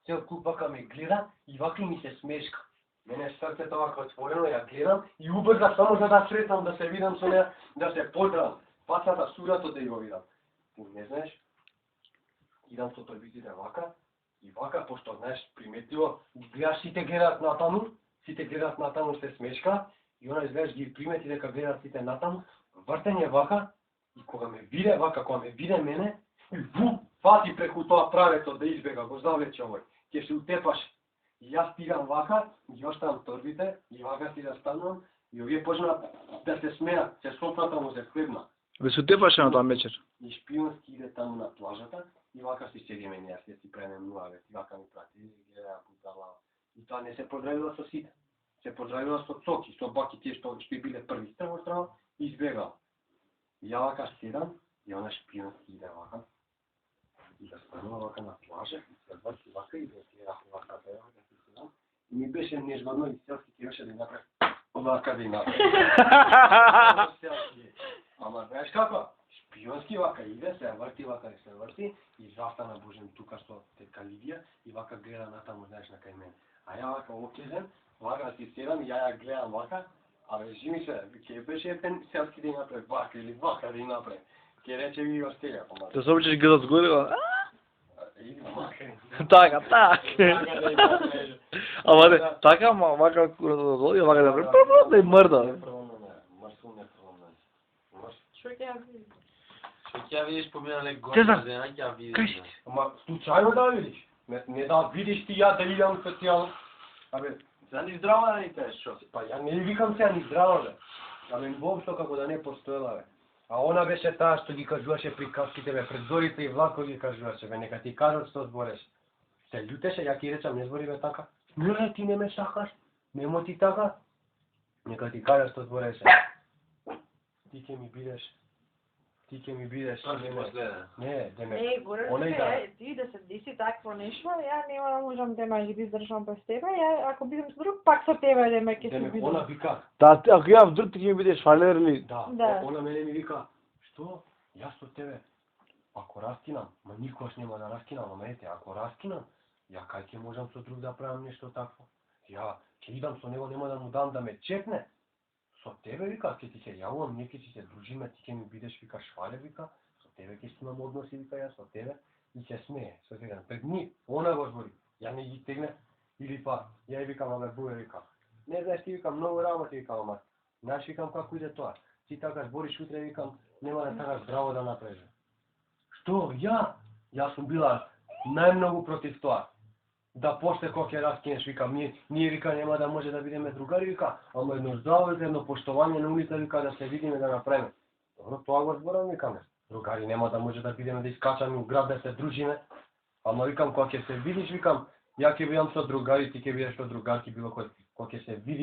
цел куп вака ме гледа и вака ми се смешка. Мене срцето вака отворено, ја гледам и убрза само за да сретнам, да се видам со неја, да се подрам. Пацата сурато да ја го видам. Ти не знаеш? Идам со торбиците вака и вака, пошто знаеш, приметливо, гледаш сите гледат натаму, се смешка и она изгледаш ги примети дека гледат сите натаму, вртење вака и кога ме виде вака, кога ме виде мене, и фати преку тоа правето да избега, го завлече овој, ќе се утепаш. И јас стигам вака, ги оставам торбите и вака си да станам и овие почнаа да се смеат, се сопната му се хлебна. Ве се утепаше на тоа вечер. И шпионски иде таму на плажата и вака си седиме ние, јас си премнува, и вака ми прати, гледа путала. И тоа не се поздравила со сите. Се поздравила со Цоки, со баки тие што биле први страва, избегал. И ја вака седам и она шпионски иде вака. И да станува вака на плажа, и се врти вака и да гледа вака да си седам. И ми беше нежвано и селски кираше да направи вака да направи. Ама знаеш како? Шпионски вака иде, се врти вака и се врти и застана Божен тука со тетка Лидија и вака гледа натаму, знаеш, на кај мене. А ја вака окезен, вака си седам и ја гледам вака, а режи ми се, ќе беше епен селски да направи вака или вака да направи. Ќе рече ви го стега, помага. Те се обичаш ги да згорила? Иди мака. Така. Ама не, така, ама вака курата вака да направи, прво да и мрда. Што ќе видиш поминале Те знам. година, ќе видиш. Кажи. Ама случајно да видиш. Не да видиш ти ја да идам специјално. Абе, За ни здраво да ни кажеш, што? па ја не викам сега ни здраво бе. Абе, воопшто како да не постоела бе. А она беше таа што ги кажуваше приказките бе, пред зорите и Влатко ги кажуваше бе, нека ти кажат што збореш. Се љутеше, ја ќе речам, не збори бе така. Не, ти не ме сакаш, немо ти така. Нека ти кажат што збореше. Ти ќе ми бидеш. Тоа ме гледа. Не, деме. Не, Горан, Онај да. ти да се деси такво нешто, ја нема да можам да ме ги издржам без тебе, ја ако бидам со друг, пак со тебе да ме ќе се Деме, она бидам. вика. Да, ако ја вдруг ти ќе ми бидеш фалер или... Да, Да. она мене ми вика, што? Јас со тебе, ако раскинам, ма никош нема да раскинам, ама ете, ако раскинам, ја кај ќе можам со друг да правам нешто такво? Ја ќе идам со него, нема да му дам да ме чекне. Со тебе, вика, ќе ти се јавувам, ние ќе си се дружиме, ти ќе ми бидеш, вика, швале, вика, со тебе ќе си имам односи, вика, јас со тебе, и ќе смее, со тебе. Пред ни, она го збори, ја не ги тегне, или па, ја и викам, абе, буе, вика, не знаеш, ти викам, многу работи, викам, ама, знаеш, викам, како иде тоа, ти така збориш утре, викам, нема да така здраво да направиш. Што, јас сум била најмногу против тоа. Да после кога ќе раскинеш, викам, ние вика нема да може да бидеме другари, вика, ама едно здраво, едно поштование на улица, вика, да се видиме да направиме. Добро, тоа го зборам, викаме. Другари нема да може да бидеме да искачаме у град да се дружиме. Ама викам, кога ќе се видиш, викам, ја ќе бидам со другари, ти ќе бидеш со другарки, било кој, кога ќе се види